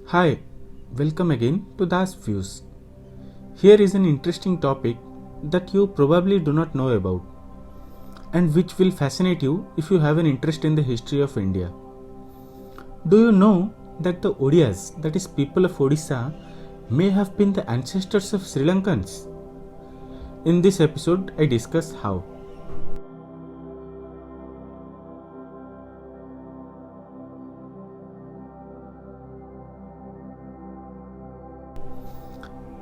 Hi, welcome again to Das Views. Here is an interesting topic that you probably do not know about and which will fascinate you if you have an interest in the history of India. Do you know that the Odias, that is people of Odisha, may have been the ancestors of Sri Lankans? In this episode, I discuss how.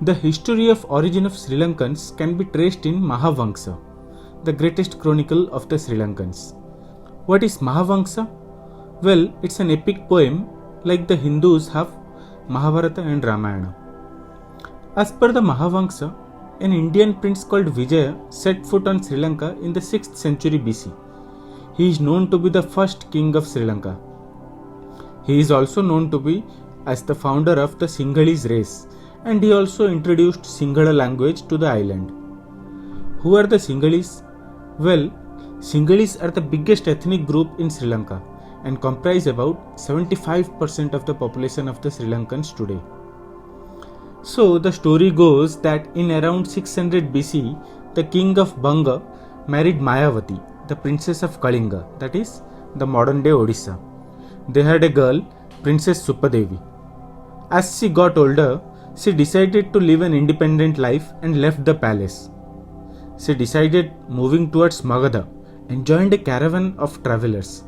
The history of origin of Sri Lankans can be traced in Mahavamsa, the greatest chronicle of the Sri Lankans. What is Mahavamsa? Well, it's an epic poem like the Hindus have Mahabharata and Ramayana. As per the Mahavamsa, an Indian prince called Vijaya set foot on Sri Lanka in the 6th century BC. He is known to be the first king of Sri Lanka. He is also known to be as the founder of the Sinhalese race, and he also introduced Sinhala language to the island. Who are the Sinhalese? Well, Sinhalese are the biggest ethnic group in Sri Lanka and comprise about 75% of the population of the Sri Lankans today. So the story goes that in around 600 BC, the king of Banga married Mayavati, the princess of Kalinga, that is the modern day Odisha. They had a girl, Princess Supadevi. As she got older, she decided to live an independent life and left the palace. She decided moving towards Magadha and joined a caravan of travelers.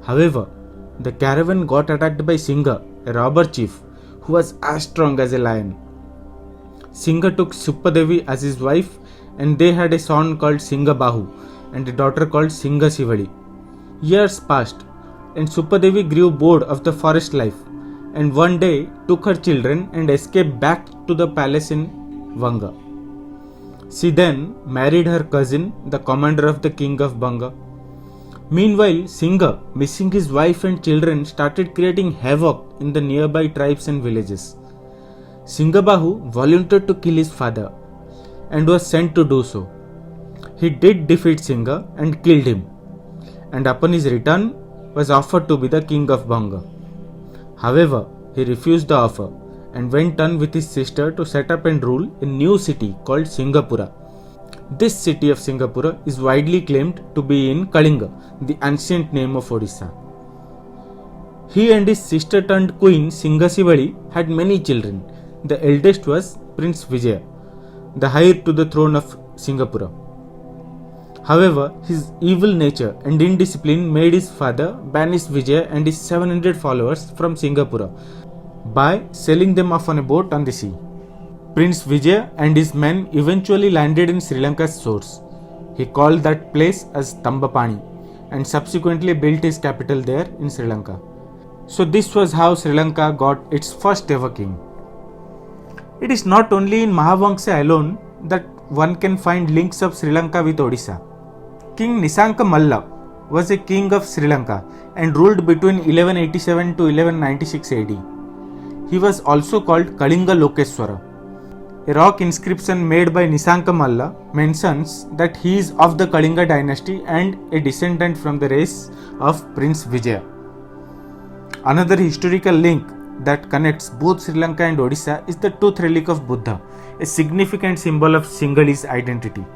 However, the caravan got attacked by Singha, a robber chief who was as strong as a lion. Singha took Supadevi as his wife and they had a son called Singha Bahu and a daughter called Singha Sivali. Years passed and Supadevi grew bored of the forest life and one day took her children and escaped back to the palace in Vanga. She then married her cousin, the commander of the king of Banga. Meanwhile, Singha, missing his wife and children, started creating havoc in the nearby tribes and villages. Singhabahu volunteered to kill his father and was sent to do so. He did defeat Singha and killed him, and upon his return was offered to be the king of Banga. However, he refused the offer and went on with his sister to set up and rule a new city called Singhapura. This city of Singhapura is widely claimed to be in Kalinga, the ancient name of Odisha. He and his sister turned queen Singhasivali had many children. The eldest was Prince Vijaya, the heir to the throne of Singhapura. However, his evil nature and indiscipline made his father banish Vijaya and his 700 followers from Singhapura by selling them off on a boat on the sea. Prince Vijaya and his men eventually landed in Sri Lanka's shores. He called that place as Tambapani and subsequently built his capital there in Sri Lanka. So this was how Sri Lanka got its first ever king. It is not only in Mahavamsa alone that one can find links of Sri Lanka with Odisha. King Nisanka Malla was a king of Sri Lanka and ruled between 1187 to 1196 AD. He was also called Kalinga Lokeswara. A rock inscription made by Nisanka Malla mentions that he is of the Kalinga dynasty and a descendant from the race of Prince Vijaya. Another historical link that connects both Sri Lanka and Odisha is the tooth relic of Buddha, a significant symbol of Sinhalese identity.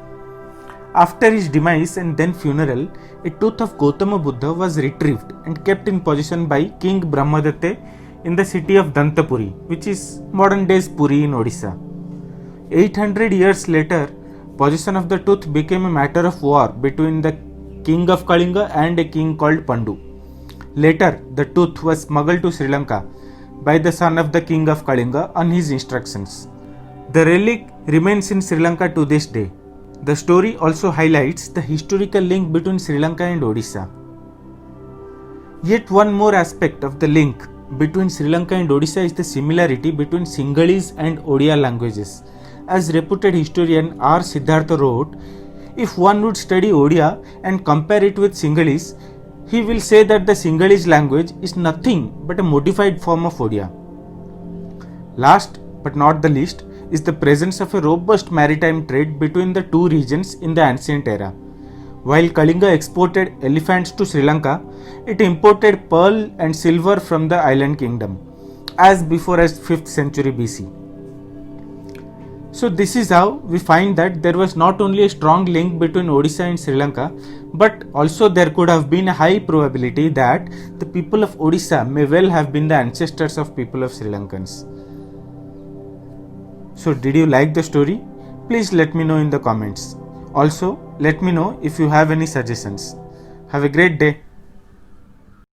After his demise and then funeral, a tooth of Gautama Buddha was retrieved and kept in possession by King Brahmadatta in the city of Dantapuri, which is modern day's Puri in Odisha. 800 years later, possession of the tooth became a matter of war between the king of Kalinga and a king called Pandu. Later, the tooth was smuggled to Sri Lanka by the son of the king of Kalinga on his instructions. The relic remains in Sri Lanka to this day. The story also highlights the historical link between Sri Lanka and Odisha. Yet one more aspect of the link between Sri Lanka and Odisha is the similarity between Sinhalese and Odia languages. As reputed historian R. Siddhartha wrote, if one would study Odia and compare it with Sinhalese, he will say that the Sinhalese language is nothing but a modified form of Odia. Last but not the least is the presence of a robust maritime trade between the two regions in the ancient era. While Kalinga exported elephants to Sri Lanka, it imported pearl and silver from the island kingdom. as before as 5th century BC. So this is how we find that there was not only a strong link between Odisha and Sri Lanka, but also there could have been a high probability that the people of Odisha may well have been the ancestors of people of Sri Lankans. So did you like the story? Please let me know in the comments. Also, let me know if you have any suggestions. Have a great day.